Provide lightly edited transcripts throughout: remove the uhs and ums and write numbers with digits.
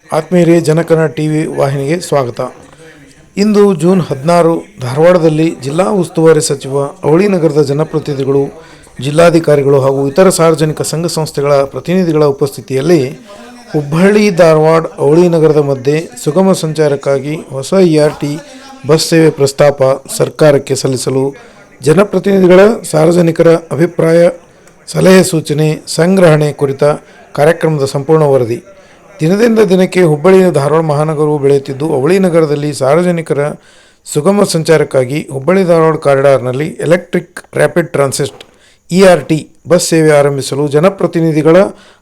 ಆತ್ಮೀಯರೇ, ಜನಕನ್ನಡ ಟಿವಿ ವಾಹಿನಿಗೆ ಸ್ವಾಗತ. ಇಂದು ಜೂನ್ 16 ಧಾರವಾಡದಲ್ಲಿ ಜಿಲ್ಲಾ ಉಸ್ತುವಾರಿ ಸಚಿವ ಅವಳಿ ನಗರದ ಜನಪ್ರತಿನಿಧಿಗಳು, ಜಿಲ್ಲಾಧಿಕಾರಿಗಳು ಹಾಗೂ ಇತರ ಸಾರ್ವಜನಿಕ ಸಂಘ ಸಂಸ್ಥೆಗಳ ಪ್ರತಿನಿಧಿಗಳ ಉಪಸ್ಥಿತಿಯಲ್ಲಿ ಹುಬ್ಬಳ್ಳಿ ಧಾರವಾಡ ಅವಳಿ ನಗರದ ಮಧ್ಯೆ ಸುಗಮ ಸಂಚಾರಕ್ಕಾಗಿ ಹೊಸ ERT ಬಸ್ ಸೇವೆ ಪ್ರಸ್ತಾಪ ಸರ್ಕಾರಕ್ಕೆ ಸಲ್ಲಿಸಲು ಜನಪ್ರತಿನಿಧಿಗಳ ಸಾರ್ವಜನಿಕರ ಅಭಿಪ್ರಾಯ, ಸಲಹೆ ಸೂಚನೆ ಸಂಗ್ರಹಣೆ ಕುರಿತ ಕಾರ್ಯಕ್ರಮದ ಸಂಪೂರ್ಣ ವರದಿ. ದಿನದಿಂದ ದಿನಕ್ಕೆ ಹುಬ್ಬಳ್ಳಿ ಧಾರವಾಡ ಮಹಾನಗರವು ಬೆಳೆಯುತ್ತಿದ್ದು, ಅವಳಿ ನಗರದಲ್ಲಿ ಸಾರ್ವಜನಿಕರ ಸುಗಮ ಸಂಚಾರಕ್ಕಾಗಿ ಹುಬ್ಬಳ್ಳಿ ಧಾರವಾಡ ಕಾರಿಡಾರ್ನಲ್ಲಿ electric rapid transit ERT bus ಸೇವೆ ಆರಂಭಿಸಲು ಜನಪ್ರತಿನಿಧಿಗಳ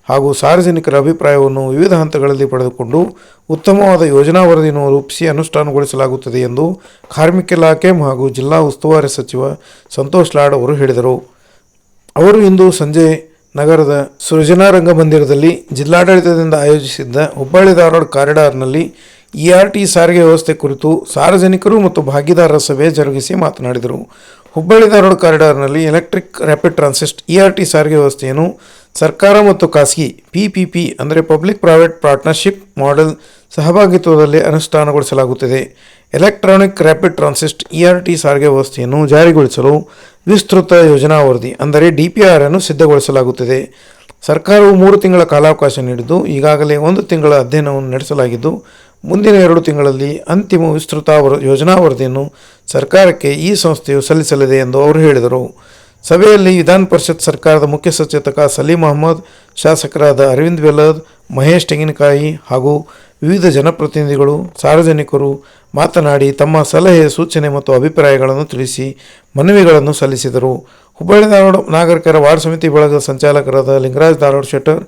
ಹಾಗೂ ಸಾರ್ವಜನಿಕರ ಅಭಿಪ್ರಾಯವನ್ನು ವಿವಿಧ ಹಂತಗಳಲ್ಲಿ ಪಡೆದುಕೊಂಡು ಉತ್ತಮವಾದ ಯೋಜನಾ ವರದಿಯನ್ನು ರೂಪಿಸಿ ಅನುಷ್ಠಾನಗೊಳಿಸಲಾಗುತ್ತದೆ ಎಂದು ಕಾರ್ಮಿಕ ಇಲಾಖೆ ಹಾಗೂ ಜಿಲ್ಲಾ ಉಸ್ತುವಾರಿ ಸಚಿವ ಸಂತೋಷ್ ಲಾಡ್ ಅವರು ಹೇಳಿದರು. ಅವರು ಇಂದು ಸಂಜೆ ನಗರದ ಸೃಜನಾ ರಂಗಮಂದಿರದಲ್ಲಿ ಜಿಲ್ಲಾಡಳಿತದಿಂದ ಆಯೋಜಿಸಿದ್ದ ಹುಬ್ಬಳ್ಳಿ ಧಾರವಾಡ ಕಾರಿಡಾರ್ನಲ್ಲಿ ERT ಸಾರಿಗೆ ವ್ಯವಸ್ಥೆ ಕುರಿತು ಸಾರ್ವಜನಿಕರು ಮತ್ತು ಭಾಗಿದಾರರ ಸಭೆ ಜರುಗಿಸಿ ಮಾತನಾಡಿದರು. ಹುಬ್ಬಳ್ಳಿ ಧಾರವಾಡ ಕಾರಿಡಾರ್ನಲ್ಲಿ ಎಲೆಕ್ಟ್ರಿಕ್ ರ್ಯಾಪಿಡ್ ಟ್ರಾನ್ಸಿಟ್ ERT ಸಾರಿಗೆ ವ್ಯವಸ್ಥೆಯನ್ನು ಸರ್ಕಾರ ಮತ್ತು ಖಾಸಗಿ PPP ಅಂದರೆ ಪಬ್ಲಿಕ್ ಪ್ರೈವೇಟ್ ಪಾರ್ಟ್ನರ್ಶಿಪ್ ಮಾಡೆಲ್ ಸಹಭಾಗಿತ್ವದಲ್ಲಿ ಅನುಷ್ಠಾನಗೊಳಿಸಲಾಗುತ್ತದೆ. ಎಲೆಕ್ಟ್ರಾನಿಕ್ ರ್ಯಾಪಿಡ್ ಟ್ರಾನ್ಸಿಟ್ ERT ಸಾರಿಗೆ ವ್ಯವಸ್ಥೆಯನ್ನು ಜಾರಿಗೊಳಿಸಲು ವಿಸ್ತೃತ ಯೋಜನಾ ವರದಿ ಅಂದರೆ DPR ಅನ್ನು ಸಿದ್ಧಗೊಳಿಸಲಾಗುತ್ತದೆ. ಸರ್ಕಾರವು 3 ತಿಂಗಳ ಕಾಲಾವಕಾಶ ನೀಡಿದ್ದು, ಈಗಾಗಲೇ 1 ತಿಂಗಳ ಅಧ್ಯಯನವನ್ನು ನಡೆಸಲಾಗಿದ್ದು, ಮುಂದಿನ 2 ತಿಂಗಳಲ್ಲಿ ಅಂತಿಮ ವಿಸ್ತೃತ ಯೋಜನಾ ವರದಿಯನ್ನು ಸರ್ಕಾರಕ್ಕೆ ಈ ಸಂಸ್ಥೆಯು ಸಲ್ಲಿಸಲಿದೆ ಎಂದು ಅವರು ಹೇಳಿದರು. ಸಭೆಯಲ್ಲಿ ವಿಧಾನ ಪರಿಷತ್ ಸರ್ಕಾರದ ಮುಖ್ಯ ಸಚೇತಕ ಸಲೀಂ ಅಹಮದ್, ಶಾಸಕರಾದ ಅರವಿಂದ್ ಬೆಲ್ಲದ್, ಮಹೇಶ್ ತೆಂಗಿನಕಾಯಿ ಹಾಗೂ ವಿವಿಧ ಜನಪ್ರತಿನಿಧಿಗಳು, ಸಾರ್ವಜನಿಕರು ಮಾತನಾಡಿ ತಮ್ಮ ಸಲಹೆ, ಸೂಚನೆ ಮತ್ತು ಅಭಿಪ್ರಾಯಗಳನ್ನು ತಿಳಿಸಿ ಮನವಿಗಳನ್ನು ಸಲ್ಲಿಸಿದರು. ಹುಬ್ಬಳ್ಳಿ ಧಾರವಾಡ ನಾಗರಿಕರ ವಾರ್ಡ್ ಸಮಿತಿ ಬಳಗದ ಸಂಚಾಲಕರಾದ ಲಿಂಗರಾಜ್ ಧಾರವಾಡ ಶೆಟ್ಟರ್,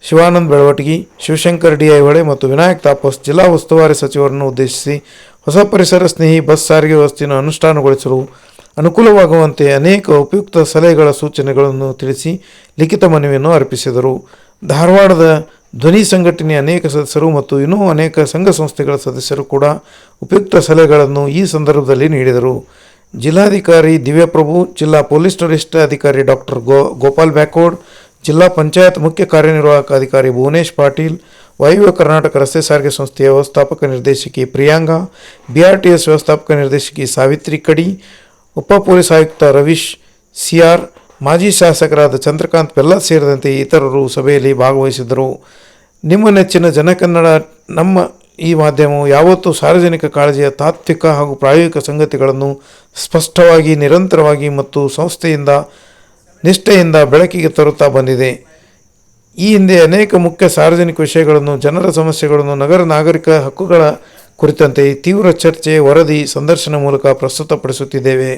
ಶಿವಾನಂದ್ ಬೆಳವಟಗಿ, ಶಿವಶಂಕರ್ ಡಿ ಐಹೊಳೆ ಮತ್ತು ವಿನಾಯಕ್ ತಾಪಸ್ ಜಿಲ್ಲಾ ಉಸ್ತುವಾರಿ ಸಚಿವರನ್ನು ಉದ್ದೇಶಿಸಿ ಹೊಸ ಪರಿಸರ ಸ್ನೇಹಿ ಬಸ್ ಸಾರಿಗೆ ವ್ಯವಸ್ಥೆಯನ್ನು ಅನುಷ್ಠಾನಗೊಳಿಸಲು ಅನುಕೂಲವಾಗುವಂತೆ ಅನೇಕ ಉಪಯುಕ್ತ ಸಲಹೆಗಳ ಸೂಚನೆಗಳನ್ನು ತಿಳಿಸಿ ಲಿಖಿತ ಮನವಿಯನ್ನು ಅರ್ಪಿಸಿದರು. ಧಾರವಾಡದ ಧ್ವನಿ ಸಂಘಟನೆಯ ಅನೇಕ ಸದಸ್ಯರು ಮತ್ತು ಇನ್ನೂ ಅನೇಕ ಸಂಘ ಸಂಸ್ಥೆಗಳ ಸದಸ್ಯರು ಕೂಡ ಉಪಯುಕ್ತ ಸಲಹೆಗಳನ್ನು ಈ ಸಂದರ್ಭದಲ್ಲಿ ನೀಡಿದರು. ಜಿಲ್ಲಾಧಿಕಾರಿ ದಿವ್ಯಪ್ರಭು, ಜಿಲ್ಲಾ ಪೊಲೀಸ್ ವರಿಷ್ಠಾಧಿಕಾರಿ ಡಾಕ್ಟರ್ ಗೋಪಾಲ್ ಬ್ಯಾಕೋಡ್, ಜಿಲ್ಲಾ ಪಂಚಾಯತ್ ಮುಖ್ಯ ಕಾರ್ಯನಿರ್ವಾಹಕ ಅಧಿಕಾರಿ ಭುವನೇಶ್ ಪಾಟೀಲ್, ವಾಯುವ್ಯ ಕರ್ನಾಟಕ ರಸ್ತೆ ಸಾರಿಗೆ ಸಂಸ್ಥೆಯ ವ್ಯವಸ್ಥಾಪಕ ನಿರ್ದೇಶಕಿ ಪ್ರಿಯಾಂಗಾ, BRTS ವ್ಯವಸ್ಥಾಪಕ ನಿರ್ದೇಶಕಿ ಸಾವಿತ್ರಿ ಕಡಿ, ಉಪ ಪೊಲೀಸ್ ಆಯುಕ್ತ ರವೀಶ್ CR, ಮಾಜಿ ಶಾಸಕರಾದ ಚಂದ್ರಕಾಂತ್ ಬೆಲ್ಲ ಸೇರಿದಂತೆ ಇತರರು ಸಭೆಯಲ್ಲಿ ಭಾಗವಹಿಸಿದ್ದರು. ನಿಮ್ಮ ನೆಚ್ಚಿನ ಜನಕನ್ನಡ ನಮ್ಮ ಈ ಮಾಧ್ಯಮವು ಯಾವತ್ತೂ ಸಾರ್ವಜನಿಕ ಕಾಳಜಿಯ ತಾತ್ವಿಕ ಹಾಗೂ ಪ್ರಾಯೋಗಿಕ ಸಂಗತಿಗಳನ್ನು ಸ್ಪಷ್ಟವಾಗಿ, ನಿರಂತರವಾಗಿ ಮತ್ತು ಸಂಸ್ಥೆಯಿಂದ ನಿಷ್ಠೆಯಿಂದ ಬೆಳಕಿಗೆ ತರುತ್ತಾ ಬಂದಿದೆ. ಈ ಹಿಂದೆ ಅನೇಕ ಮುಖ್ಯ ಸಾರ್ವಜನಿಕ ವಿಷಯಗಳನ್ನು, ಜನರ ಸಮಸ್ಯೆಗಳನ್ನು, ನಗರ ನಾಗರಿಕ ಹಕ್ಕುಗಳ ಕುರಿತಂತೆ ತೀವ್ರ ಚರ್ಚೆ, ವರದಿ, ಸಂದರ್ಶನ ಮೂಲಕ ಪ್ರಸ್ತುತಪಡಿಸುತ್ತಿದ್ದೇವೆ.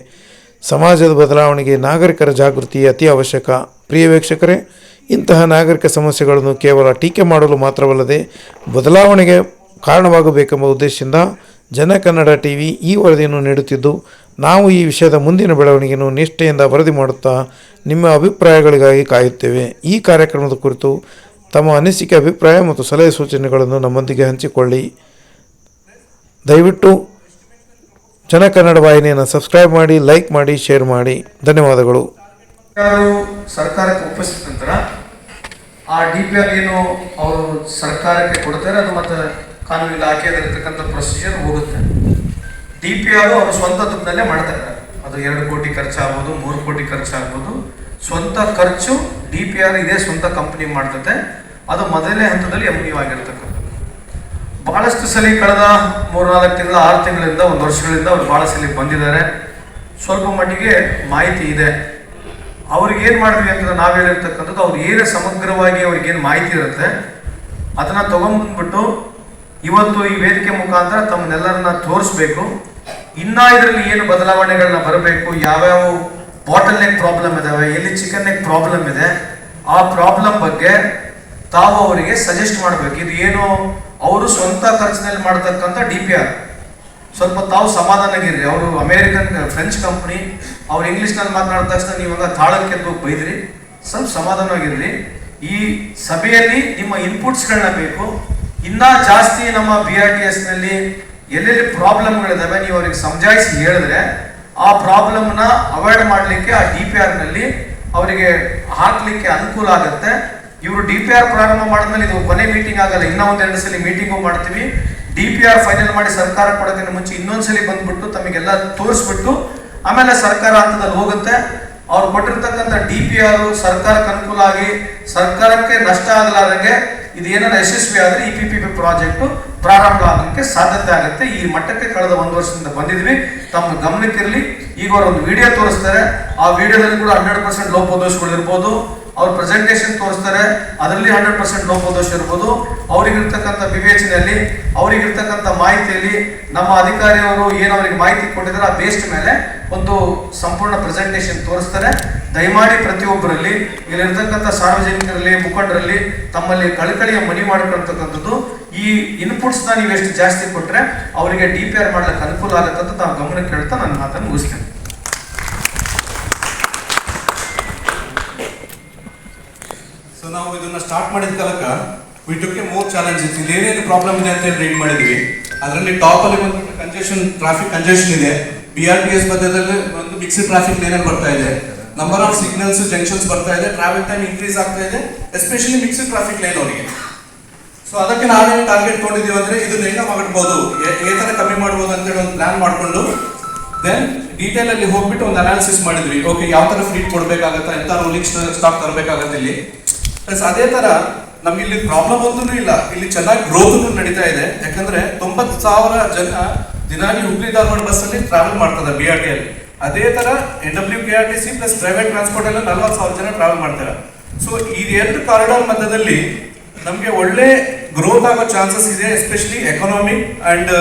ಸಮಾಜದ ಬದಲಾವಣೆಗೆ ನಾಗರಿಕರ ಜಾಗೃತಿ ಅತಿ ಅವಶ್ಯಕ. ಪ್ರಿಯ ವೀಕ್ಷಕರೇ, ಇಂತಹ ನಾಗರಿಕ ಸಮಸ್ಯೆಗಳನ್ನು ಕೇವಲ ಟೀಕೆ ಮಾಡಲು ಮಾತ್ರವಲ್ಲದೆ ಬದಲಾವಣೆಗೆ ಕಾರಣವಾಗಬೇಕೆಂಬ ಉದ್ದೇಶದಿಂದ ಜನಕನ್ನಡ ಟಿವಿ ಈ ವರದಿಯನ್ನು ನೀಡುತ್ತಿದ್ದು, ನಾವು ಈ ವಿಷಯದ ಮುಂದಿನ ಬೆಳವಣಿಗೆಯನ್ನು ನಿಷ್ಠೆಯಿಂದ ವರದಿ ಮಾಡುತ್ತಾ ನಿಮ್ಮ ಅಭಿಪ್ರಾಯಗಳಿಗಾಗಿ ಕಾಯುತ್ತೇವೆ. ಈ ಕಾರ್ಯಕ್ರಮದ ಕುರಿತು ತಮ್ಮ ಅನಿಸಿಕೆ, ಅಭಿಪ್ರಾಯ ಮತ್ತು ಸಲಹೆ ಸೂಚನೆಗಳನ್ನು ನಮ್ಮೊಂದಿಗೆ ಹಂಚಿಕೊಳ್ಳಿ. ದಯವಿಟ್ಟು ಜನಕನ್ನಡ ವಾಹಿನಿಯನ್ನು ಸಬ್ಸ್ಕ್ರೈಬ್ ಮಾಡಿ, ಲೈಕ್ ಮಾಡಿ, ಶೇರ್ ಮಾಡಿ. ಧನ್ಯವಾದಗಳು. ಸರ್ಕಾರಕ್ಕೆ ಒಪ್ಪಿಸಿದ ನಂತರ ಆ DPR ಏನು ಅವರು ಸರ್ಕಾರಕ್ಕೆ ಕೊಡ್ತಾರೆ, ಅದು ಮತ್ತು ಕಾನೂನು ಇಲಾಖೆಯಲ್ಲಿರ್ತಕ್ಕಂಥ ಪ್ರೊಸೀಜರ್ ಹೋಗುತ್ತೆ. DPR ಅವರು ಸ್ವಂತ ದುಡ್ಡಲ್ಲೇ ಮಾಡ್ತಾರೆ. ಅದು 2 ಕೋಟಿ ಖರ್ಚಾಗ್ಬೋದು, 3 ಕೋಟಿ ಖರ್ಚಾಗ್ಬೋದು. ಸ್ವಂತ ಖರ್ಚು DPR ಇದೇ ಸ್ವಂತ ಕಂಪನಿ ಮಾಡ್ತದೆ. ಅದು ಮೊದಲನೇ ಹಂತದಲ್ಲಿ MOU ಆಗಿರ್ತಕ್ಕಂಥ ಭಾಳಷ್ಟು ಸಲ ಕಳೆದ 3-4 ತಿಂಗಳ 6 ತಿಂಗಳಿಂದ 1 ವರ್ಷಗಳಿಂದ ಅವ್ರು ಭಾಳ ಸಲ ಬಂದಿದ್ದಾರೆ. ಸ್ವಲ್ಪ ಮಟ್ಟಿಗೆ ಮಾಹಿತಿ ಇದೆ. ಅವ್ರಿಗೆ ಏನು ಮಾಡಿದ್ವಿ ಅಂತ ನಾವು ಹೇಳಿರ್ತಕ್ಕಂಥದ್ದು, ಅವ್ರು ಏನು ಸಮಗ್ರವಾಗಿ ಅವ್ರಿಗೇನು ಮಾಹಿತಿ ಇರುತ್ತೆ ಅದನ್ನು ತೊಗೊಂಡ್ಬಂದ್ಬಿಟ್ಟು ಇವತ್ತು ಈ ವೇದಿಕೆ ಮುಖಾಂತರ ತಮ್ಮನ್ನೆಲ್ಲರನ್ನ ತೋರಿಸ್ಬೇಕು. ಇನ್ನು ಇದರಲ್ಲಿ ಏನು ಬದಲಾವಣೆಗಳನ್ನ ಬರಬೇಕು, ಯಾವ್ಯಾವ ಬಾಟಲ್ ನೆಕ್ ಪ್ರಾಬ್ಲಮ್ ಇದಾವೆ, ಎಲ್ಲಿ ಚಿಕನ್ ನೆಕ್ ಪ್ರಾಬ್ಲಮ್ ಇದೆ, ಆ ಪ್ರಾಬ್ಲಮ್ ಬಗ್ಗೆ ತಾವು ಅವರಿಗೆ ಸಜೆಸ್ಟ್ ಮಾಡಬೇಕು. ಇದು ಏನು ಅವರು ಸ್ವಂತ ಖರ್ಚಿನಲ್ಲಿ ಮಾಡ್ತಕ್ಕಂಥ DPR. ಸ್ವಲ್ಪ ತಾವು ಸಮಾಧಾನಗಿರ್ರಿ. ಅವರು ಫ್ರೆಂಚ್ ಕಂಪ್ನಿ, ಅವ್ರು ಇಂಗ್ಲೀಷ್ನಲ್ಲಿ ಮಾತನಾಡಿದ ತಕ್ಷಣ ನೀವಾಗ ತಾಳಕ್ಕೆ ಬೈದ್ರಿ. ಸ್ವಲ್ಪ ಸಮಾಧಾನವಾಗಿರ್ರಿ. ಈ ಸಭೆಯಲ್ಲಿ ನಿಮ್ಮ ಇನ್ಪುಟ್ಸ್ಗಳನ್ನ ಬೇಕು. ಇನ್ನೂ ಜಾಸ್ತಿ ನಮ್ಮ BRTSನಲ್ಲಿ ಎಲ್ಲೆಲ್ಲಿ ಪ್ರಾಬ್ಲಮ್ಗಳಿದಾವೆ ನೀವು ಅವ್ರಿಗೆ ಸಮಜಾಯಿಸಿ ಹೇಳಿದ್ರೆ ಆ ಪ್ರಾಬ್ಲಮ್ನ ಅವಾಯ್ಡ್ ಮಾಡಲಿಕ್ಕೆ ಆ DPRನಲ್ಲಿ ಅವರಿಗೆ ಹಾಕಲಿಕ್ಕೆ ಅನುಕೂಲ ಆಗುತ್ತೆ. ಇವರು DPR ಪ್ರಾರಂಭ ಮಾಡಿದ್ಮೇಲೆ ಇದು ಕೊನೆ ಮೀಟಿಂಗ್ ಆಗಲ್ಲ, ಇನ್ನೂ ಒಂದೆರಡು ಸಲ ಮೀಟಿಂಗು ಮಾಡ್ತೀವಿ. DPR ಫೈನಲ್ ಮಾಡಿ ಸರ್ಕಾರ ಕೊಡೋದಕ್ಕೆ ಮುಂಚೆ ಇನ್ನೊಂದ್ಸಲಿ ಬಂದ್ಬಿಟ್ಟು ತಮಗೆಲ್ಲ ತೋರಿಸ್ಬಿಟ್ಟು ಆಮೇಲೆ ಸರ್ಕಾರ ಹಂತದಲ್ಲಿ ಹೋಗುತ್ತೆ. ಅವ್ರು ಕೊಟ್ಟಿರ್ತಕ್ಕಂಥ DPR ಸರ್ಕಾರಕ್ಕೆ ಅನುಕೂಲ ಆಗಿ ಸರ್ಕಾರಕ್ಕೆ ನಷ್ಟ ಆಗಲಾರಂಗೆ ಇದು ಏನಾರ ಯಶಸ್ವಿ ಆದರೆ ಈ PPP ಪ್ರಾಜೆಕ್ಟ್ ಪ್ರಾರಂಭ ಆಗಲಿಕ್ಕೆ ಸಾಧ್ಯತೆ ಆಗುತ್ತೆ. ಈ ಮಟ್ಟಕ್ಕೆ ಕಳೆದ 1 ವರ್ಷದಿಂದ ಬಂದಿದ್ವಿ. ತಮ್ಮ ಗಮನಕ್ಕಿರಲಿ. ಈಗ ಅವರು ಒಂದು ವಿಡಿಯೋ ತೋರಿಸ್ತಾರೆ, ಆ ವಿಡಿಯೋದಲ್ಲಿ ಕೂಡ 100% ಲೋಪದೋಷಗಳು ಇರ್ಬೋದು. ಅವ್ರ ಪ್ರೆಸೆಂಟೇಷನ್ ತೋರಿಸ್ತಾರೆ, ಅದರಲ್ಲಿ 100% ಲೋಪದೋಷ ಇರ್ಬೋದು. ಅವರಿಗಿರ್ತಕ್ಕಂಥ ವಿವೇಚನೆಯಲ್ಲಿ, ಅವರಿಗಿರ್ತಕ್ಕಂಥ ಮಾಹಿತಿಯಲ್ಲಿ ನಮ್ಮ ಅಧಿಕಾರಿಯವರು ಏನು ಅವರಿಗೆ ಮಾಹಿತಿ ಕೊಟ್ಟಿದ್ದಾರೆ ಆ ಬೇಸ್ಡ್ ಮೇಲೆ ಒಂದು ಸಂಪೂರ್ಣ ಪ್ರೆಸೆಂಟೇಷನ್ ತೋರಿಸ್ತಾರೆ. ದಯಮಾಡಿ ಪ್ರತಿಯೊಬ್ಬರಲ್ಲಿ ಇಲ್ಲಿರ್ತಕ್ಕಂಥ ಸಾರ್ವಜನಿಕರಲ್ಲಿ, ಮುಖಂಡರಲ್ಲಿ ತಮ್ಮಲ್ಲಿ ಕಳಕಳಿಯ ಮನವಿ ಮಾಡಿಕೊಳ್ತಕ್ಕಂಥದ್ದು, ಈ ಇನ್ಪುಟ್ಸ್ನ ನೀವು ಎಷ್ಟು ಜಾಸ್ತಿ ಕೊಟ್ಟರೆ ಅವರಿಗೆ DPR ಮಾಡ್ಲಿಕ್ಕೆ ಅನುಕೂಲ ಆಗುತ್ತೆ ಅಂತ ನಾವು ಗಮನಕ್ಕೆ ಹೇಳ್ತಾ ನನ್ನ ಮಾತನ್ನು ಮುಗಿಸ್ತೇನೆ. ಸೊ ನಾವು ಇದನ್ನ ಸ್ಟಾರ್ಟ್ ಮಾಡಿದ ಕಾಲಕ್ಕ we took A more challenges. ಇಲ್ಲಿ ಏನೇನು ಪ್ರಾಬ್ಲಮ್ ಇದೆ ಅಂತ ಹೇಳಿ ರೀಡ್ ಮಾಡಿದ್ವಿ. ಅದರಲ್ಲಿ ಟಾಪ್ ಅಲ್ಲಿ ಬಂದ್ಬಿಟ್ಟು ಕಂಜೆಷನ್, ಟ್ರಾಫಿಕ್ ಕಂಜೆಷನ್ ಇದೆ. BRTS ಮಧ್ಯದಲ್ಲಿ ಒಂದು ಮಿಕ್ಸ್ಡ್ ಟ್ರಾಫಿಕ್ ಲೇನ್ ಬರ್ತಾ ಇದೆ. ನಂಬರ್ ಆಫ್ ಸಿಗ್ನಲ್ಸ್, ಜಂಕ್ಷನ್ಸ್ ಬರ್ತಾ ಇದೆ. ಟ್ರಾವೆಲ್ ಟೈಮ್ ಇನ್ಕ್ರೀಸ್ ಆಗ್ತಾ ಇದೆ, ಎಸ್ಪೆಷಲಿ ಮಿಕ್ಸ್ಡ್ ಟ್ರಾಫಿಕ್ ಲೈನ್ ಅವರಿಗೆ. ಸೊ ಅದಕ್ಕೆ ನಾವೇನು ಟಾರ್ಗೆಟ್ ಕೊಂಡಿದ್ದೀವಿ ಅಂದ್ರೆ ಇದನ್ನ ಹೆಂಗ ಮಾಡ್ಬೋದು, ಯಾವ ತರ ಕಮ್ಮಿ ಮಾಡ್ಬೋದು ಅಂತೇಳಿ ಒಂದು ಪ್ಲಾನ್ ಮಾಡ್ಕೊಂಡು ದೆನ್ ಡೀಟೇಲ್ ಅಲ್ಲಿ ಹೋಗ್ಬಿಟ್ಟು ಒಂದು ಅನಾಲಿಸಿಸ್ ಮಾಡಿದ್ವಿ. ಓಕೆ, ಯಾವ ತರ ಫ್ರೀಟ್ ಕೊಡ್ಬೇಕಾಗತ್ತಾ, ಎಂತ ರೂಲಿಂಗ್ ಸ್ಟಾಕ್ ತರಬೇಕಾಗತ್ತೆ ಇಲ್ಲಿ. ಪ್ಲಸ್ ಅದೇ ತರ ನಮ್ಗೆ ಇಲ್ಲಿ ಪ್ರಾಬ್ಲಮ್ ಒಂದೂ ಇಲ್ಲ, ಇಲ್ಲಿ ಚೆನ್ನಾಗಿ ಗ್ರೋತ್ ನಡೀತಾ ಇದೆ. ಯಾಕಂದ್ರೆ 90,000 ಜನ ದಿನಾಗಿ ಹುಬ್ಳಿ ಧಾರವಾಡ ಬಸ್ ಅಲ್ಲಿ ಟ್ರಾವೆಲ್ ಮಾಡ್ತಾರೆ BRT ಅಲ್ಲಿ. ಅದೇ ತರ NWKRTC ಪ್ಲಸ್ ಪ್ರೈವೇಟ್ ಟ್ರಾನ್ಸ್ಪೋರ್ಟ್ ಎಲ್ಲ 40,000 ಜನ ಟ್ರಾವೆಲ್ ಮಾಡ್ತಾರೆ. ಸೊ ಈ 2 ಕಾರಿಡಾರ್ ಮಧ್ಯದಲ್ಲಿ ನಮಗೆ ಒಳ್ಳೆ ಗ್ರೋತ್ ಆಗೋ ಚಾನ್ಸಸ್ ಇದೆ, especially economic and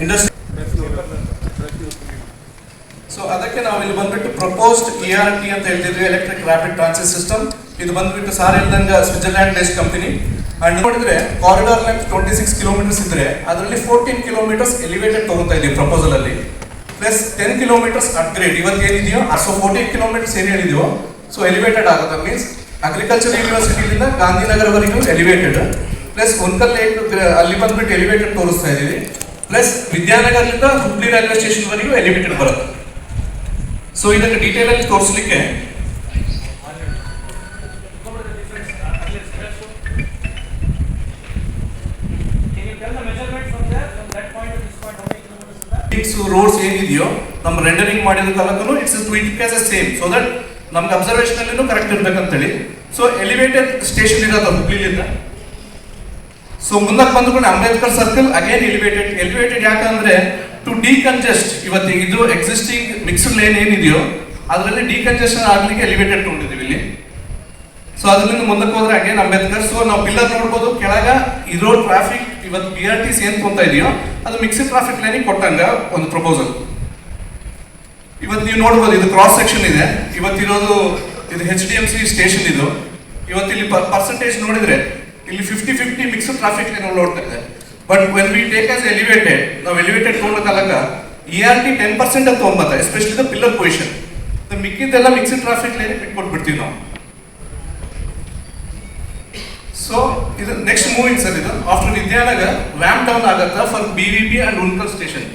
industry. So ಅದಕ್ಕೆ ನಾವು ಇಲ್ಲಿ ಬಂದ್ಬಿಟ್ಟು ಪ್ರಪೋಸ್ಡ್ ERT ಅಂತ ಹೇಳ್ತಿದ್ವಿ, ಎಲೆಕ್ಟ್ರಿಕ್ ರ್ಯಾಪಿಡ್ ಟ್ರಾನ್ಸಿಟ್ ಸಿಸ್ಟಮ್. ಇದು ಬಂದ್ಬಿಟ್ಟು ಸಾರ್ ಹೇಳ್ದಂಗೆ ಸ್ವಿಟ್ಜರ್ಲ್ಯಾಂಡ್ ಬೇಸ್ಡ್ ಕಂಪನಿ. ಅಂಡ್ ನೋಡಿದ್ರೆ ಕಾರಿಡಾರ್ ಲೆಂತ್ 26 ಕಿಲೋಮೀಟರ್ಸ್ ಇದ್ರೆ ಅದರಲ್ಲಿ 14 ಕಿಲೋಮೀಟರ್ಸ್ ಎಲಿವೇಟೆಡ್ ತಗೋತಾ ಇದೀವಿ ಪ್ರಪೋಸಲ್ ಅಲ್ಲಿ, ಪ್ಲಸ್ 10 ಕಿಲೋಮೀಟರ್ಸ್ ಅಪ್ಗ್ರೇಡ್. ಇವತ್ತು ಏನಿದೆಯೋ ಸೊ 14 ಕಿಲೋಮೀಟರ್ಸ್ ಏನ್ ಹೇಳಿದೆಯೋ ಸೊ ಎಲಿವೇಟೆಡ್ ಆಗುತ್ತೆ. ಮೀನ್ಸ್ ಅಗ್ರಿಕಲ್ಚರ್ ಯೂನಿವರ್ಸಿಟಿಯಿಂದ ಗಾಂಧಿನಗರವರೆಗೂ ಎಲಿವೇಟೆಡ್, ಪ್ಲಸ್ ಉನ್ಕಲ್ ಲೇಕ್ ಅಲ್ಲಿ ಬಂದ್ಬಿಟ್ಟು ಎಲಿವೇಟೆಡ್ ತೋರಿಸ್ತಾ ಇದೀವಿ, ಪ್ಲಸ್ ವಿದ್ಯಾನಗರದಿಂದ ಹುಬ್ಳಿ ರೈಲ್ವೆ ಸ್ಟೇಷನ್ ವರೆಗೂ ಎಲಿವೇಟೆಡ್ ಬರುತ್ತೆ. ಸೊ ಇದಕ್ಕೆ ಡೀಟೇಲ್ ಅಲ್ಲಿ ತೋರಿಸಲಿಕ್ಕೆ ರೋಡ್ಸ್ ಏನಿದೆಯೋ ನಮ್ಮ ರೆಂಡರಿಂಗ್ ಮಾಡಿದ ಕಾಲಕ್ಕೂ it's tweet as same, so that ನಮ್ಗೆ ಅಬ್ಸರ್ವೇಷನ್ ಅಲ್ಲಿನೂ ಕರೆಕ್ಟ್ ಇರ್ಬೇಕಂತೇಳಿ. ಸೊ ಎಲಿವೇಟೆಡ್ ಸ್ಟೇಷನ್ ಇರೋದು ಹುಬ್ಳಿಲಿಂದ. ಸೊ ಮುಂದಕ್ಕೆ ಬಂದ್ಕೊಂಡು ಅಂಬೇಡ್ಕರ್ ಸರ್ಕಲ್ ಅಗೇನ್ ಎಲಿವೇಟೆಡ್ ಯಾಕಂದ್ರೆ ಟು ಡಿಕಂಜೆಸ್ಟ್ ಇವತ್ತು ಇದು ಎಕ್ಸಿಸ್ಟಿಂಗ್ ಮಿಕ್ಸ್ಡ್ ಲೇನ್ ಏನಿದೆಯೋ ಅದರಲ್ಲಿ ಡಿಕಂಜೆಷನ್ ಆಗ್ಲಿಕ್ಕೆ ಎಲಿವೇಟೆಡ್ ತಗೊಂಡಿದ್ದೀವಿ ಇಲ್ಲಿ. ಸೊ ಅದರಿಂದ ಮುಂದಕ್ಕೆ ಹೋದ್ರೆ ಅಗೇನ್ ಅಂಬೇಡ್ಕರ್. ಸೊ ನಾವು ಪಿಲ್ಲರ್ ನೋಡ್ಬೋದು, ಕೆಳಗ ಇರೋ ಟ್ರಾಫಿಕ್ ಇವತ್ತು BRTC ಏನ್ ತೊಂತ ಇದೆಯೋ ಅದು ಮಿಕ್ಸ್ಡ್ ಟ್ರಾಫಿಕ್ ಲೈನಿಗೆ ಕೊಟ್ಟಂಗ ಒಂದು ಪ್ರಪೋಸಲ್. ಇವತ್ತು ನೀವು ನೋಡ್ಬೋದು ಇದು ಕ್ರಾಸ್ ಸೆಕ್ಷನ್ ಇದೆ. ಇವತ್ತಿರೋದು ಇದು HDMC ಸ್ಟೇಷನ್. ಇದು ಇವತ್ತು ಇಲ್ಲಿ ಪರ್ಸೆಂಟೇಜ್ ನೋಡಿದ್ರೆ ಇಲ್ಲಿ 50-50 ಮಿಕ್ಸ್ಡ್ ಟ್ರಾಫಿಕ್ ಲೈನ್ ನೋಡ್ತಾ ಇದೆ. But when we take as elevated, ನಾವು ಎಲಿವೇಟೆಡ್ ತಗೊಂಡ ಕಾಲಕ್ಕ ERT 10% ಅಂತ ತೊಗೊಂಬತ್ತ, ಎಸ್ಪೆಷಲಿ ದ ಪಿಲ್ಲರ್ ಪೊಸಿಷನ್. ಮಿಕ್ಕಿದ್ದೆಲ್ಲ ಮಿಕ್ಸ್ಡ್ ಟ್ರಾಫಿಕ್ ಲೈನ್ ಬಿಟ್ಕೊಟ್ಬಿಡ್ತೀವಿ ನಾವು. ಸೊ ಇದು ನೆಕ್ಸ್ಟ್ ಮೂವಿಂಗ್ ಸರ್. ಇದು ಆಫ್ಟರ್ ವಿದ್ಯಾನಗರ್ ರ್ಯಾಂಪ್ ಡೌನ್ ಆಗತ್ತಾ for BVP and Unkal station.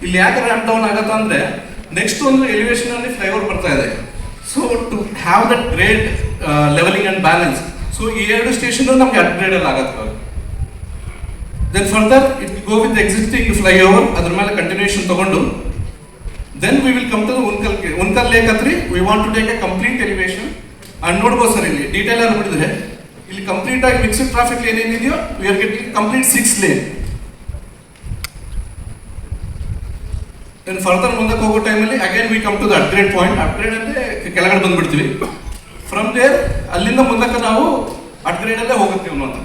ಇಲ್ಲಿ ಯಾಕೆ ರ್ಯಾಂಪ್ ಡೌನ್ ಆಗತ್ತಾ ಅಂದ್ರೆ ನೆಕ್ಸ್ಟ್ ಒಂದು ಎಲಿವೇಶನ್ ಅಲ್ಲಿ ಫ್ಲೈಓವರ್ ಬರ್ತಾ ಇದೆ. So to have that great levelling and balance, so ಈ 2 ಸ್ಟೇಷನ್ ನಮ್ಗೆ ಅಪ್ಗ್ರೇಡ್ ಅಲ್ಲಿ ಆಗತ್ತೆ. Then further it go with existing flyover, ಅದ್ರ ಮೇಲೆ ಕಂಟಿನ್ಯೂಷನ್ ತಗೊಂಡು then we will come to Unkal lake ಹತ್ರಿ. We want to take a complete elevation. And ನೋಡ್ಬೋದು sir ಇಲ್ಲಿ ಡೀಟೇಲ್ ಆಗಿ ನೋಡಿದ್ರೆ ಇಲ್ಲಿ ಕಂಪ್ಲೀಟ್ ಆಗಿ ಮಿಕ್ಸ್ಡ್ ಟ್ರಾಫಿಕ್ ಲೇನ್ ಏನಿದೆಯೋ we are getting complete 6 lane. Then further ಮುಂದಕ್ಕೆ ಹೋಗೋ ಟೈಮಲ್ಲಿ again we come to the upgrade point. Upgrade ಅಂದ್ರೆ ಕೆಳಗಡೆ ಬಂದ್ಬಿಡ್ತೀವಿ. ಫ್ರಮ್ ದೇರ್ ಅಲ್ಲಿಂದ ಮುಂದಕ್ಕೆ ನಾವು ಅಪ್ಗ್ರೇಡ್ ಅಲ್ಲೇ ಹೋಗುತ್ತೀವಿ ಅನ್ನೋದು.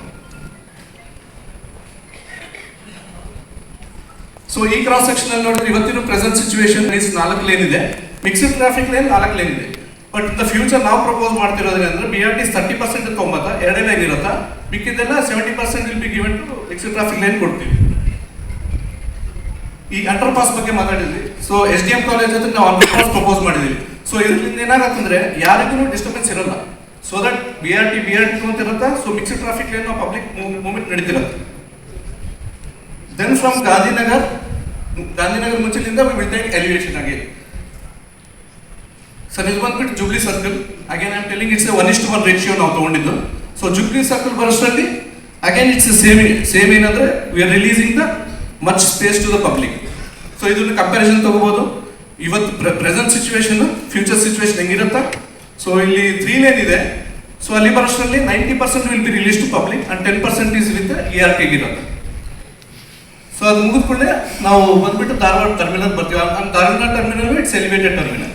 ಸೊ ಈ ಕ್ರಾಸ್ ಸೆಕ್ಷನ್ ಅಲ್ಲಿ ನೋಡಿದ್ರೆ ಇವತ್ತಿನ ಪ್ರೆಸೆಂಟ್ ಸಿಚುವೇಶನ್ 4 ಲೇನ್ ಇದೆ, ಮಿಕ್ಸ್ಡ್ ಟ್ರಾಫಿಕ್ ಲೇನ್ 4 ಲೇನ್ ಇದೆ. ಬಟ್ ದ ಫ್ಯೂಚರ್ ನಾವು ಪ್ರಪೋಸ್ ಮಾಡ್ತಿರೋದ್ರೆ ಅಂದ್ರೆ BRT 30% ತೊಗೊಂಬತ್ತಾ 2 ಲೈನ್ ಇರುತ್ತಾ, ಮಿಕ್ಕಿದ್ದೆಲ್ಲ 70% will be given to mixed traffic line ಕೊಡ್ತೀವಿ. ಈ ಅಂಡರ್ ಪಾಸ್ ಬಗ್ಗೆ ಮಾತಾಡಿದ್ವಿ. ಸೊ SDM ಕಾಲೇಜ್ ಹತ್ರ ನಾವು ಅಂಡರ್ ಪಾಸ್ ಪ್ರಪೋಸ್ ಮಾಡಿದ್ವಿ. ಸೊ ಇದರಿಂದ ಏನಾಗತ್ತಂದ್ರೆ ಯಾರಿಗೂ ಡಿಸ್ಟರ್ಬೆನ್ಸ್ ಇರಲ್ಲ, ಸೊ ದಟ್ BRT ಅಂತ ಇರುತ್ತಾ. So mixed traffic line public movement ನಡೀತಿರುತ್ತೆ. ದೆನ್ ಫ್ರಮ್ ಗಾಂಧಿನಗರ್ ಮುಂಚೆಲಿಂದ we will take elevation again. Sir ಇದು ಬಂದ್ಬಿಟ್ಟು Jubilee circle. Again I am telling it's 1:1 ratio ನಾವು ತಗೊಂಡಿದ್ದು. ಸೊ ಜುಬ್ಲಿ ಸರ್ಕಲ್ ಬರೋಷ್ಟರಲ್ಲಿ ಅಗೇನ್ ಇಟ್ಸ್ ಸೇಮ್ ಏನಂದ್ರೆ we are releasing the much space to the public. So ಇದನ್ನ comparison ತಗೋಬಹುದು. ಇವತ್ತು ಪ್ರೆಸೆಂಟ್ ಸಿಚುವೇಶನ್, ಫ್ಯೂಚರ್ ಸಿಚುವೇಶನ್ ಹೆಂಗಿರುತ್ತಾ. ಸೊ ಇಲ್ಲಿ 3 ಲೇನ್ ಇದೆ. ಸೊ ಅಲ್ಲಿ ಬರೋಷ್ಟರಲ್ಲಿ 90% will be release to public and 10% is with ERK ಇರುತ್ತೆ. ಸೊ ಅದು ಮುಗಿದ್ಕೊಂಡೆ ನಾವು ಬಂದ್ಬಿಟ್ಟು ಧಾರವಾಡ ಟರ್ಮಿನಲ್ ಬರ್ತೀವಿ. Dharwad terminal it's elevated terminal.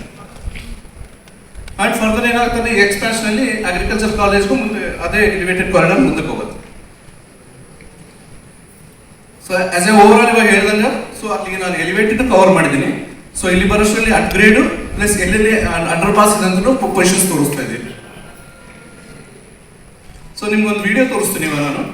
And further ಏನಾಗ್ತದೆ, ಈ ಎಕ್ಸ್ಪ್ಯಾನ್ಷನ್ ಅಲ್ಲಿ ಅಗ್ರಿಕಲ್ಚರ್ ಕಾಲೇಜ್ಗೂ ಮುಂದೆ ಅದೇ ಎಲಿವೇಟೆಡ್ ಕಾರಿಡಾರ್ ಮುಂದಕ್ಕೆ ಹೋಗುತ್ತೆ. So as A over all ಇವಾಗ ಹೇಳ್ದಂಗ, ಸೊ ಅಲ್ಲಿಗೆ ನಾನು ಎಲಿವೇಟೆಡ್ ಕವರ್ ಮಾಡಿದ್ದೀನಿ. ಸೊ ಇಲ್ಲಿ ಬರೋಷ್ಟರಲ್ಲಿ ಅಪ್ಗ್ರೇಡ್ ಪ್ಲಸ್ ಎಲ್ಲೆಲ್ಲಿ ಅಂಡರ್ ಪಾಸ್ ಇದೆ ಅಂತ ಪೊಸಿಷನ್ಸ್ ತೋರಿಸ್ತಾ ಇದ್ದೀನಿ. ಸೊ ನಿಮ್ಗೊಂದು ವಿಡಿಯೋ ತೋರಿಸ್ತೀನಿ ಇವಾಗ ನಾನು.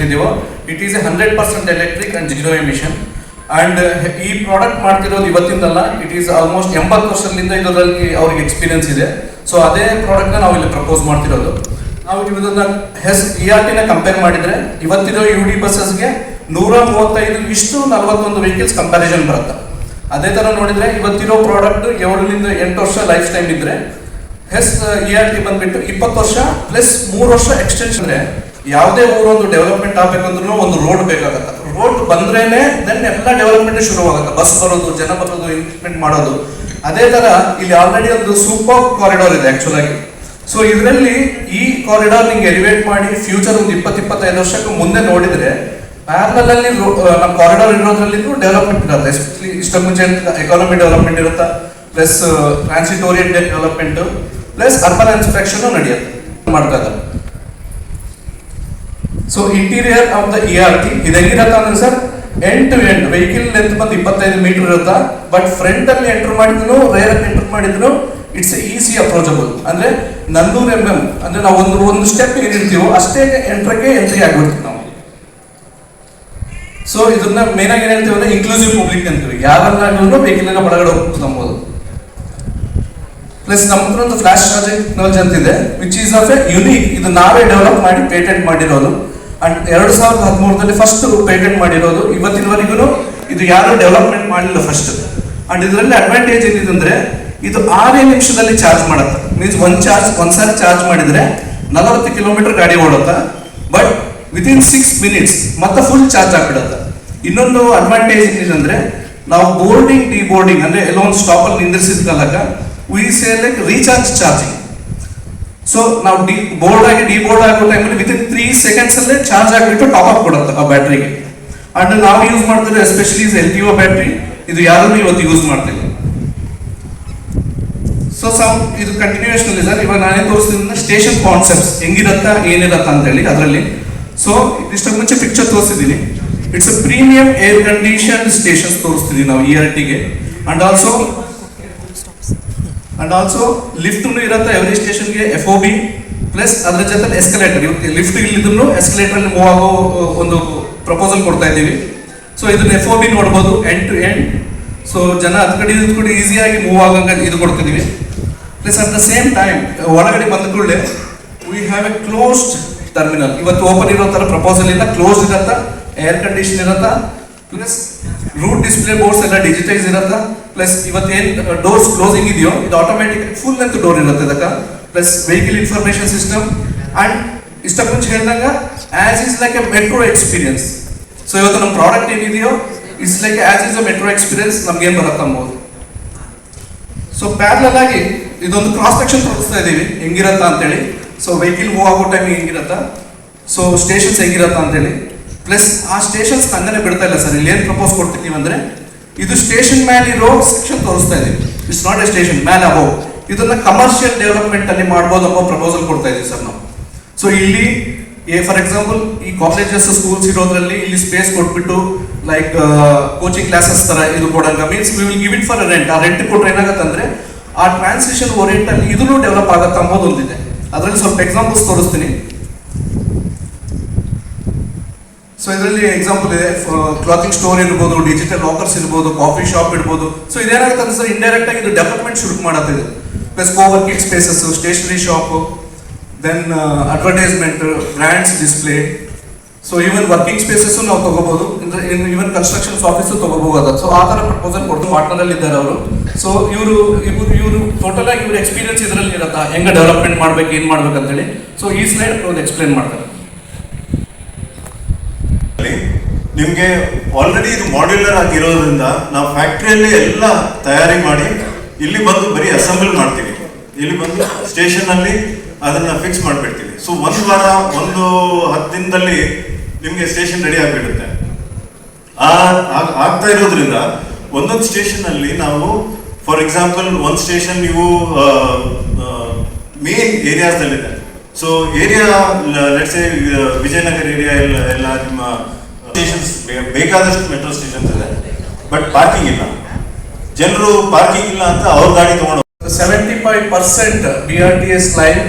ಏನಿದೆಯೋ it is 100% electric and zero emission. And ಈ ಪ್ರಾಡಕ್ಟ್ ಮಾಡ್ತಿರೋದು ಇವತ್ತಿಂದಲ್ಲ, ಇಟ್ ಈಸ್ ಆಲ್ಮೋಸ್ಟ್ 80 ವರ್ಷದಿಂದ ಇದರಲ್ಲಿ ಅವ್ರಿಗೆ ಎಕ್ಸ್ಪೀರಿಯನ್ಸ್ ಇದೆ. ಸೊ ಅದೇ ಪ್ರಾಡಕ್ಟ್ನ ನಾವು ಇಲ್ಲಿ ಪ್ರಪೋಸ್ ಮಾಡ್ತಿರೋದು. ನಾವು ಇದನ್ನ ERT ನ ಕಂಪೇರ್ ಮಾಡಿದ್ರೆ ಇವತ್ತಿರೋ UD ಬಸ್ಸಸ್ಗೆ 135 ಇಷ್ಟು 41 ವೆಹಿಕಲ್ಸ್ ಕಂಪ್ಯಾರಿಸನ್ ಬರುತ್ತೆ. ಅದೇ ತರ ನೋಡಿದ್ರೆ ಇವತ್ತಿರೋ ಪ್ರಾಡಕ್ಟ್ 7ರಿಂದ 8 ವರ್ಷ ಲೈಫ್ ಟೈಮ್ ಇದ್ರೆ ERT ಬಂದ್ಬಿಟ್ಟು 20 ವರ್ಷ ಪ್ಲಸ್ 3 ವರ್ಷ ಎಕ್ಸ್ಟೆನ್ಷನ್. ಯಾವುದೇ ಊರೊಂದು ಡೆವಲಪ್ಮೆಂಟ್ ಆಗ್ಬೇಕಂದ್ರೂ ಒಂದು ರೋಡ್ ಬೇಕಾಗತ್ತೆ. ರೋಡ್ ಬಂದ್ರೇನೆ ದೆನ್ ಎಲ್ಲ ಡೆವಲಪ್ಮೆಂಟ್ ಶುರುವಾಗುತ್ತೆ. ಬಸ್ ಬರೋದು, ಜನ ಬರೋದು, ಇನ್ವೆಸ್ಟ್ಮೆಂಟ್ ಮಾಡೋದು. ಅದೇ ತರ ಇಲ್ಲಿ ಆಲ್ರೆಡಿ ಒಂದು ಸೂಪರ್ ಕಾರಿಡಾರ್ ಇದೆ ಆಕ್ಚುಲ್ ಆಗಿ. ಸೊ ಇದರಲ್ಲಿ ಈ ಕಾರಿಡಾರ್ ನಿಂಗೆ ಎಲಿವೇಟ್ ಮಾಡಿ ಫ್ಯೂಚರ್ ಒಂದು 20-25 ವರ್ಷಕ್ಕೆ ಮುಂದೆ ನೋಡಿದ್ರೆ ಪ್ಯಾರಲಲ್ ಅಲ್ಲಿ ನಮ್ಮ ಕಾರಿಡಾರ್ ಇರೋದ್ರಲ್ಲಿ ಡೆವಲಪ್ಮೆಂಟ್ ಇರುತ್ತೆ. ಎಸ್ಪೆಷಲಿ ಇಷ್ಟಕ್ಕೆ ಮುಂಚೆ ಎಕಾನಮಿ ಡೆವಲಪ್ಮೆಂಟ್ ಇರುತ್ತೆ, plus transit oriented development, plus urban inspection ನಡೆಯುತ್ತೆ ಮಾಡ್ತಾ ಇದ್ದಾರೆ. So interior of the ERT ಇದು ಹೆಂಗಿರತ್ತ ಅಂದ್ರೆ sir, end to end vehicle length ಬಂದು 25 ಮೀಟರ್ ಇರುತ್ತಾ. ಬಟ್ ಫ್ರಂಟ್ ಅಲ್ಲಿ ಎಂಟರ್ ಮಾಡಿದ್ರು, ರೇರ್ ಅಲ್ಲಿ ಎಂಟರ್ ಮಾಡಿದ್ರು ಇಟ್ಸ್ ಈಸಿ ಅಪ್ರೋಚಬಲ್. ಅಂದ್ರೆ 400 mm ಅಂದ್ರೆ ನಾವು ಒಂದು ಸ್ಟೆಪ್ ಏನಿರ್ತೀವೋ ಅಷ್ಟೇ ಎಂಟ್ರಿ ಆಗ್ಬಿಡ್ತೀವಿ ನಾವು. ಸೊ ಇದನ್ನ ಮೇನ್ ಆಗಿ ಏನ್ ಹೇಳ್ತೀವಿ ಅಂದ್ರೆ ಇನ್ಕ್ಲೂಸಿವ್ ಪಬ್ಲಿಕ್ ಅಂತೀವಿ. ಯಾರನ್ನಾಗ್ಲೂ ವೆಹಿಕಲ್ ಒಳಗಡೆ ಹೋಗ್ಬೋದು. ಪ್ಲಸ್ ನಮ್ಮ ಒಂದು ಫ್ಲಾಶ್ ಚಾರ್ಜಿಂಗ್ ಟೆಕ್ನಾಲಜಿ ಅಂತಿದೆ, which is of A unique. ಇದು ನಾವೇ ಡೆವಲಪ್ ಮಾಡಿ ಪೇಟೆಂಟ್ ಮಾಡಿರೋದು. ಅಂಡ್ 2013ರಲ್ಲಿ ಫಸ್ಟ್ ಪೇಟೆಂಟ್ ಮಾಡಿರೋದು. ಇವತ್ತಿನವರೆಗೂ ಇದು ಯಾರು ಡೆವಲಪ್ಮೆಂಟ್ ಮಾಡಲಿಲ್ಲ ಫಸ್ಟ್. ಅಂಡ್ ಇದರಲ್ಲಿ ಅಡ್ವಾಂಟೇಜ್ ಏನಿದೆ ಅಂದ್ರೆ ಇದು 6 ನಿಮಿಷದಲ್ಲಿ ಚಾರ್ಜ್ ಮಾಡುತ್ತೆ. ಮೀನ್ಸ್ ಒಂದ್ಸಾರಿ ಚಾರ್ಜ್ ಮಾಡಿದ್ರೆ 40 ಕಿಲೋಮೀಟರ್ ಗಾಡಿ ಓಡುತ್ತೆ. ಬಟ್ ವಿತಿನ್ 6 ಮಿನಿಟ್ಸ್ ಮತ್ತೆ ಫುಲ್ ಚಾರ್ಜ್ ಆಗ್ಬಿಡುತ್ತೆ. ಇನ್ನೊಂದು ಅಡ್ವಾಂಟೇಜ್ ಏನಿದೆ ಅಂದ್ರೆ ನಾವು ಬೋರ್ಡಿಂಗ್ ಡಿಬೋರ್ಡಿಂಗ್ ಅಂದ್ರೆ ಎಲ್ಲೋ ಒಂದು ಸ್ಟಾಪ್ ಅಲ್ಲಿ ನಿಂದಿರಿಸಿದ ಕಾಲಕ್ಕ we say like recharge charging. So ನಾವು ಬೋರ್ಡ್ ಆಗಿ ಡಿಬೋರ್ಡ್ ಆಗೋ ಟೈಮಲ್ಲಿ ವಿತಿನ್ 3 ಸೆಕೆಂಡ್ಸ್ ಅಲ್ಲೇ ಚಾರ್ಜ್ ಆಗಿಬಿಟ್ಟು ಟಾಪ್ ಅಪ್ ಕೊಡುತ್ತೆ ಆ ಬ್ಯಾಟ್ರಿಗೆ. ಅಂಡ್ ನಾವು ಯೂಸ್ ಮಾಡ್ತಿರೋ ಎಸ್ಪೆಷಲಿ LTO ಬ್ಯಾಟ್ರಿ, ಇದು ಯಾರು ಇವತ್ತು ಯೂಸ್ ಮಾಡ್ತಿಲ್ಲ. ಸೊ ಇದು ಕಂಟಿನ್ಯೂಯೇಷನ್ ಅಲ್ಲಿ ಸರ್. ಇವಾಗ ನಾನೇ ತೋರಿಸ್ತಿದ್ದ ಸ್ಟೇಷನ್ ಕಾನ್ಸೆಪ್ಟ್ಸ್ ಹೆಂಗಿರತ್ತ ಏನಿರತ್ತ ಅಂತ ಹೇಳಿ ಅದರಲ್ಲಿ. ಸೊ ಇಷ್ಟಕ್ಕೆ ಮುಂಚೆ ಪಿಕ್ಚರ್ ತೋರಿಸಿದ್ದೀನಿ. It's a premium air condition stations ತೋರಿಸ್ತಿದ್ದೀವಿ ನಾವು ERTಗೆ. ಅಂಡ್ ಆಲ್ಸೋ ಲಿಫ್ಟ್ ಇರುತ್ತೆ ಎವ್ರಿ ಸ್ಟೇಷನ್ಗೆ, FOB ಪ್ಲಸ್ ಅದ್ರ ಜೊತೆ ಎಸ್ಕಲೇಟರ್. ಲಿಫ್ಟ್ ಇಲ್ಲಿದ್ರು ಎಸ್ಕಲೇಟರ್ ಅಲ್ಲಿ ಮೂವ್ ಆಗೋ ಒಂದು ಪ್ರಪೋಸಲ್ ಕೊಡ್ತಾ ಇದ್ದೀವಿ. ಸೊ ಇದನ್ನ FOB ನೋಡ್ಬೋದು ಎಂಡ್ ಟು ಎಂಡ್. ಸೊ ಜನ ಅದ್ ಕಡೆ ಈಸಿಯಾಗಿ ಮೂವ್ ಆಗಂಗ ಇದು ಕೊಡ್ತಿದೀವಿ. Plus at the same time ಒಳಗಡೆ ಬಂದ ಕೂಡಲೇ we have a closed terminal. ಇವತ್ತು ಓಪನ್ ಇರೋ ತರ ಪ್ರಪೋಸಲ್ ಇಲ್ಲ, ಕ್ಲೋಸ್ ಇರತ್ತ, ಏರ್ ಕಂಡೀಷನ್ ಇರತ್ತ, ಪ್ಲಸ್ ರೂಟ್ ಡಿಸ್ಪ್ಲೇ ಬೋರ್ಡ್ಸ್ ಎಲ್ಲ ಡಿಜಿಟೈಸ್ ಇರತ್ತ. ಪ್ಲಸ್ ಇವತ್ತೇನ್ ಡೋರ್ಸ್ ಕ್ಲೋಸಿಂಗ್ ಇದೆಯೋ ಇದು ಆಟೋಮೆಟಿಕ್ ಫುಲ್ ಲೆಂತ್ ಡೋರ್ ಇರುತ್ತೆ ಇದಕ್ಕ. Plus vehicle information system. And ಇಷ್ಟಕ್ಕೆ ಮುಂಚೆ ಹೇಳಿದಾಗ as is like a metro experience. So ಇವತ್ತು ನಮ್ಮ ಪ್ರಾಡಕ್ಟ್ ಏನಿದೆಯೋ it's like as is a metro experience ನಮ್ಗೆ ಏನ್ ಬರುತ್ತೆ ಅಂಬೋದು. ಸೊ ಪ್ಯಾರಲಲ್ ಆಗಿ ಇದೊಂದು ಕ್ರಾಸ್ ಸೆಕ್ಷನ್ ತೋರಿಸ್ತಾ ಇದೀವಿ ಹೆಂಗಿರತ್ತ ಅಂತೇಳಿ. ಸೊ ವೆಹಿಕಲ್ ಮೂವ್ ಆಗೋ ಟೈಮ್ ಹೆಂಗಿರತ್ತ, ಸೊ ಸ್ಟೇಷನ್ಸ್ ಹೆಂಗಿರತ್ತ ಅಂತೇಳಿ. ಪ್ಲಸ್ ಆ ಸ್ಟೇಷನ್ಸ್ ಹಂಗನೆ ಬಿಡ್ತಾ ಇಲ್ಲ ಸರ್. ಇಲ್ಲಿ ಏನ್ ಪ್ರಪೋಸ್ ಕೊಡ್ತೀವಿ ಅಂದ್ರೆ ಇದು ಸ್ಟೇಷನ್ ಮೇಲೆ ಇರೋ ಸೆಕ್ಷನ್ ತೋರಿಸ್ತಾ ಇದೀವಿ. ಇಟ್ಸ್ ನಾಟ್ ಎ ಸ್ಟೇಷನ್ ಮೇಲೆ ಅಬೌವ್. ಇದನ್ನ ಕಮರ್ಷಿಯಲ್ ಡೆವಲಪ್ಮೆಂಟ್ ಅಲ್ಲಿ ಮಾಡ್ಬೋದು ಅನ್ನೋ ಪ್ರಪೋಸಲ್ ಕೊಡ್ತಾ ಇದೀವಿ ಸರ್ ನಾವು. ಸೊ ಇಲ್ಲಿ ಫಾರ್ ಎಕ್ಸಾಂಪಲ್ ಈ ಕಾಲೇಜಸ್ ಸ್ಕೂಲ್ಸ್ ಇರೋದ್ರಲ್ಲಿ ಇಲ್ಲಿ ಸ್ಪೇಸ್ ಕೊಟ್ಬಿಟ್ಟು ಲೈಕ್ ಕೋಚಿಂಗ್ ಕ್ಲಾಸಸ್ ತರ ಇದು ಕೊಡಂಗ means we will give it for rent. ಆ ರೆಂಟ್ ಕೊಟ್ರೆ ಏನಾಗತ್ತಂದ್ರೆ ಆ ಟ್ರಾನ್ಸಿಷನ್ ಓರಿಯೆಂಟ್ ಅಲ್ಲಿ ಇದನ್ನು ಡೆವಲಪ್ ಆಗತ್ತೆ ಅನ್ನೋದು ಒಂದಿದೆ. ಅದರಲ್ಲಿ ಸ್ವಲ್ಪ ಎಕ್ಸಾಂಪಲ್ಸ್ ತೋರಿಸ್ತೀನಿ. ಸೊ ಇದರಲ್ಲಿ ಎಕ್ಸಾಂಪಲ್ ಇದೆ, ಕ್ಲಾತಿಂಗ್ ಸ್ಟೋರ್ ಇರ್ಬೋದು, ಡಿಜಿಟಲ್ ಲಾಕರ್ಸ್ ಇರ್ಬೋದು, ಕಾಫಿ ಶಾಪ್ ಇರ್ಬೋದು. ಸೊ ಇದೇನಾಗುತ್ತೆ ಅಂದ್ರೆ ಸರ್ ಇಂಡೈರೆಕ್ಟ್ ಆಗಿ ಇದು ಡೆವಲಪ್ಮೆಂಟ್ ಶುರು ಮಾಡತ್ತಿದೆ. Plus coworking spaces, stationery shop, then advertisement, brands display. So even working spaces ನಾವು ತಗೋಬಹುದು, ಈವನ್ ಕನ್ಸ್ಟ್ರಕ್ಷನ್ ಆಫೀಸ್ ತಗೋಬಹುದು. ಸೊ ಆ ತರ ಪ್ರಪೋಸಲ್ ಕೊಟ್ಟು ಪಾರ್ಟ್ನರ್ ಅಲ್ಲಿ ಇದ್ದಾರೆ ಅವರು. ಸೊ ಇವರು ಟೋಟಲ್ ಆಗಿ ಇವ್ರ ಎಕ್ಸ್ಪೀರಿಯನ್ಸ್ ಇದರಲ್ಲಿ ಇರತ್ತಾ, ಹೆಂಗ ಡೆವಲಪ್ಮೆಂಟ್ ಮಾಡ್ಬೇಕು, ಏನ್ ಮಾಡ್ಬೇಕು ಅಂತೇಳಿ. ಸೊ ಈ ಸ್ಲೈಡ್ ಒಂದು ಎಕ್ಸ್ಪ್ಲೇನ್ ಮಾಡ್ತಾರೆ. ನಿಮ್ಗೆ ಆಲ್ರೆಡಿ ಇದು ಮಾಡ್ಯುಲರ್ ಆಗಿರೋದ್ರಿಂದ ನಾವು ಫ್ಯಾಕ್ಟ್ರಿಯಲ್ಲಿ ಎಲ್ಲ ತಯಾರಿ ಮಾಡಿ ಇಲ್ಲಿ ಬಂದು ಬರೀ ಅಸೆಂಬಲ್ ಮಾಡ್ತೀವಿ. ಇಲ್ಲಿ ಬಂದು ಸ್ಟೇಷನ್ ಅಲ್ಲಿ ಅದನ್ನ ಫಿಕ್ಸ್ ಮಾಡ್ಬಿಡ್ತೀವಿ. ಸೊ ಒಂದು ವಾರ, ಒಂದು 10 ದಿನದಲ್ಲಿ ನಿಮ್ಗೆ ಸ್ಟೇಷನ್ ರೆಡಿ ಆಗ್ಬಿಡುತ್ತೆ. ಆಗ್ತಾ ಇರೋದ್ರಿಂದ ಒಂದೊಂದು ಸ್ಟೇಷನ್ ಅಲ್ಲಿ ನಾವು ಫಾರ್ ಎಕ್ಸಾಂಪಲ್ ಒಂದು ಸ್ಟೇಷನ್ ನೀವು ಮೇನ್ ಏರಿಯಾಸ್ ಅಲ್ಲಿದೆ. So area let's say Vijayanagara area ಎಲ್ಲ ನಿಮ್ಮ ಸ್ಟೇಷನ್ಸ್ ಬೇಕಾದಷ್ಟು ಮೆಟ್ರೋ ಸ್ಟೇಷನ್ಸ್ ಇದೆ, ಬಟ್ ಪಾರ್ಕಿಂಗ್ ಇಲ್ಲ. ಜನರು ಪಾರ್ಕಿಂಗ್ ಇಲ್ಲ ಅಂತ ಅವ್ರ ಗಾಡಿ ತಗೊಂಡು 75% BRTS line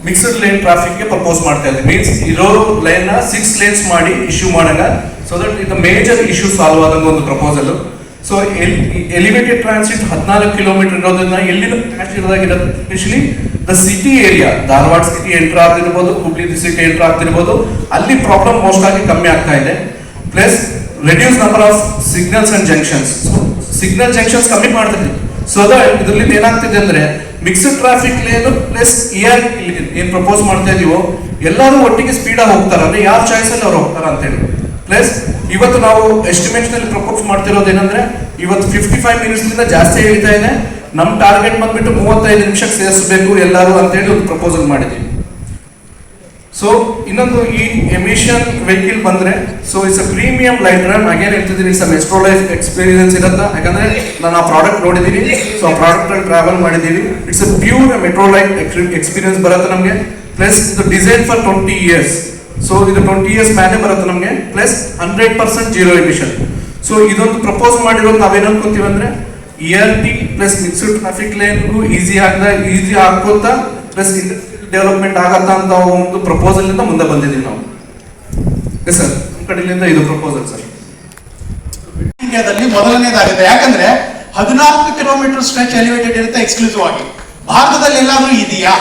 mixed lane traffic ಗೆ ಪ್ರಪೋಸ್ ಮಾಡ್ತಾ ಇದ್ದೀವಿ. ಮೀನ್ಸ್ ಇರೋ ಲೈನ್ ನ 6 ಲೇನ್ಸ್ ಮಾಡಿ ಇಶ್ಯೂ ಮಾಡಂಗ, ಸೊ ದಟ್ ಇದು ಮೇಜರ್ ಇಶ್ಯೂ ಸಾಲ್ವ್ ಆದಂಗ ಒಂದು proposal. So elevated transit 14 kilometre ಇರೋದನ್ನ ಎಲ್ಲಿನ ಇರೋದಾಗಿರೋದು, especially the city area, Dharwad city enter ಆಗ್ತಿರ್ಬೋದು, ಹುಬ್ಳಿ ಸಿಟಿ ಎಂಟರ್ ಆಗ್ತಿರ್ಬೋದು, ಅಲ್ಲಿ ಪ್ರಾಬ್ಲಮ್ ಮೋಸ್ಟ್ ಆಗಿ ಕಮ್ಮಿ ಆಗ್ತಾ ಇದೆ. Plus reduce number of signals and junctions, signal junctions ಕಮ್ಮಿ ಮಾಡ್ತಿದ್ವಿ. ಸೊ ಇದರಲ್ಲಿ ಏನಾಗ್ತಿದೆ ಅಂದ್ರೆ ಮಿಕ್ಸ್ಡ್ ಟ್ರಾಫಿಕ್ ಲೇನ್ ಪ್ಲಸ್ ಏನ್ ಪ್ರಪೋಸ್ ಮಾಡ್ತಾ ಇದೀವೋ ಎಲ್ಲರೂ ಒಟ್ಟಿಗೆ ಸ್ಪೀಡ್ ಆಗಿ ಹೋಗ್ತಾರೆ, ಅಂದ್ರೆ ಯಾವ ಚಾಯ್ಸ್ ಅಲ್ಲಿ ಅವ್ರು ಹೋಗ್ತಾರ ಅಂತ ಹೇಳಿ. ಪ್ಲಸ್ ಇವತ್ತು ನಾವು ಎಸ್ಟಿಮೇಷನ್ ಅಲ್ಲಿ ಪ್ರಪೋಸ್ ಮಾಡ್ತಿರೋದು ಏನಂದ್ರೆ ಇವತ್ತು 55 ಮಿನಿಟ್ಸ್ ಜಾಸ್ತಿ ಹೇಳ್ತಾ ಇದೆ. ನಮ್ ಟಾರ್ಗೆಟ್ ಬಂದ್ಬಿಟ್ಟು 35 ನಿಮಿಷಕ್ಕೆ ಸೇರಿಸಬೇಕು ಎಲ್ಲರೂ ಅಂತ ಹೇಳಿ ಒಂದು ಪ್ರಪೋಸಲ್ ಮಾಡಿದೀವಿ. ಸೊ ಇನ್ನೊಂದು ಈ ಎಮಿಷನ್ ವೆಹಿಕಲ್ ಬಂದ್ರೆ, so it's a premium light run. Again ಹೇಳ್ತಿದ್ದೀನಿ, ಇಟ್ಸ್ ಮೆಟ್ರೋ ಲೈಫ್ ಎಕ್ಸ್ಪೀರಿಯನ್ಸ್ ಇರುತ್ತೆ, ಯಾಕಂದ್ರೆ ನಾನು ಆ ಪ್ರಾಡಕ್ಟ್ ನೋಡಿದೀನಿ, ಸೊ ಆ ಪ್ರಾಡಕ್ಟ್ ಅಲ್ಲಿ ಟ್ರಾವೆಲ್ ಮಾಡಿದೀವಿ. It's a pure metro life experience ಬರುತ್ತೆ ನಮಗೆ. ಪ್ಲಸ್ ಇದು ಡಿಸೈನ್ ಫಾರ್ 20 years, ಸೊ ಇದು 20 years ಮೇಲೆ ಬರುತ್ತೆ ನಮಗೆ. Plus 100% zero emission. ಸೊ ಇದೊಂದು ಪ್ರಪೋಸ್ ಮಾಡಿರೋದು ನಾವೇನ್ ಅನ್ಕೊಂತೀವಿ ಅಂದ್ರೆ ERT ಪ್ಲಸ್ ಮಿಕ್ಸ್ಡ್ ಟ್ರಾಫಿಕ್ ಲೈನ್ಗೂ ಈಸಿ ಆಗ್ಕೋತಾ ಪ್ಲಸ್ ಡೆವಲಪ್ಮೆಂಟ್ ಆಗತ್ತ ಅಂತ ಒಂದು ಪ್ರಪೋಸಲ್ ಇಂದ ಮುಂದೆ ಬಂದಿದ್ದೀವಿ ನಾವು. ಎಸ್ ಸರ್, ನಮ್ಮ ಕಡೆಯಿಂದ ಇದು ಪ್ರಪೋಸಲ್ ಸರ್. ಇಂಡಿಯಾದಲ್ಲಿ ಮೊದಲನೇದಾಗಿದೆ, ಯಾಕಂದ್ರೆ 14 ಕಿಲೋಮೀಟರ್ ಸ್ಟ್ರೆಚ್ ಎಲಿವೇಟೆಡ್ ಇರುತ್ತೆ ಎಕ್ಸ್ಕ್ಲೂಸಿವ್ ಆಗಿ. ಭಾರತದಲ್ಲಿ ಎಲ್ಲಾದ್ರೂ ಇದೆಯಾ?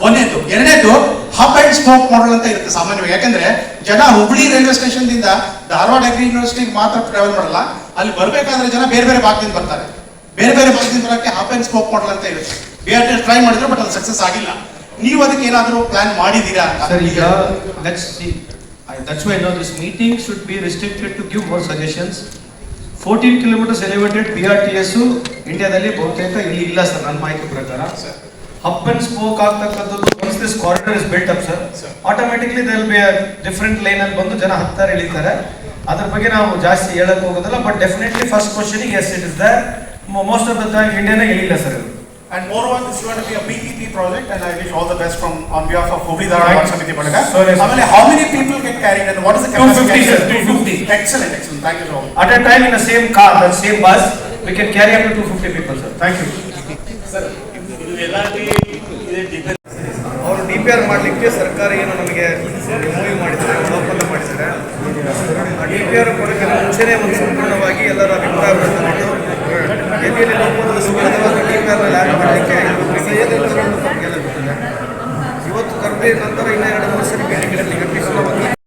ಒಂದೇದು. ಎರಡನೇದು ಹಬ್ ಅಂಡ್ ಸ್ಪೋಕ್ ಮಾಡಲ್ ಅಂತ ಇರುತ್ತೆ ಸಾಮಾನ್ಯವಾಗಿ. ಯಾಕಂದ್ರೆ ಜನ ಹುಬ್ಳಿ ರೈಲ್ವೆ ಸ್ಟೇಷನ್ ದಿಂದ ಧಾರವಾಡ ಅಗ್ರಿ ಯೂನಿವರ್ಸಿಟಿಗೆ ಮಾತ್ರ ಟ್ರಾವೆಲ್ ಮಾಡಲ್ಲ, ಅಲ್ಲಿ ಬರ್ಬೇಕಾದ್ರೆ ಜನ ಬೇರೆ ಬೇರೆ ಭಾಗದಿಂದ ಬರ್ತಾರೆ. ಬೇರೆ ಬೇರೆ ಭಾಗದಿಂದ ಬರೋಕ್ಕೆ ಹಬ್ ಅಂಡ್ ಸ್ಪೋಕ್ ಮಾಡಲ್ ಅಂತ ಇರುತ್ತೆ. BRT ಟ್ರೈ ಮಾಡಿದ್ರು, ಬಟ್ ಅದು ಸಕ್ಸಸ್ ಆಗಿಲ್ಲ. ನೀವು ಅದಕ್ಕೆ ಏನಾದರೂ ಪ್ಲಾನ್ ಮಾಡಿದ್ದೀರಾ? Sir, let's see. That's why now this meeting should be restricted to give more suggestions. 14 kilometers elevated BRTS ಇಂಡಿಯಾದಲ್ಲಿ ಬಹುತೇಕ ಇಲ್ಲಿ ಇಲ್ಲ ಸರ್, ನನ್ನ ಮಾಹಿತಿ ಪ್ರಕಾರ. ಹಬ್ ಅಂಡ್ ಸ್ಪೋಕ್ ಆಗ್ತಕ್ಕಂಥದ್ದು once this corridor is built up sir, automatically there will be a different lane ಅಲ್ಲಿ ಬಂದು ಜನ ಹತ್ತಾರೆ ಇಳಿತಾರೆ. ಅದ್ರ ಬಗ್ಗೆ ನಾವು ಜಾಸ್ತಿ ಹೇಳಕ್ ಹೋಗೋದಿಲ್ಲ, but definitely first question yes it is there. Most of the time ಇಂಡಿಯಾನೇ ಇಳಿಲ್ಲ ಸರ್ ಇದು. And moreover, this is going to be a PPP project, and I wish all the best on behalf of Hubli Dharwad Samiti Balaga. How many people get carried and what is the capacity? 250 sir, 250. Excellent. Thank you so much. At a time in the same car, the same bus, we can carry up to 250 people sir. Thank you. ಅವರು DPR ಮಾಡಲಿಕ್ಕೆ ಸರ್ಕಾರ ಏನು ನಮಗೆ MOU ಮಾಡಿದ್ದಾರೆ, ಒಪ್ಪಂದ ಮಾಡಿದ್ದಾರೆ. ಆ DPR ಕೊಡೋಕ್ಕಿಂತ ಮುಂಚೆನೇ ಒಂದು ಸಂಪೂರ್ಣವಾಗಿ ಎಲ್ಲರ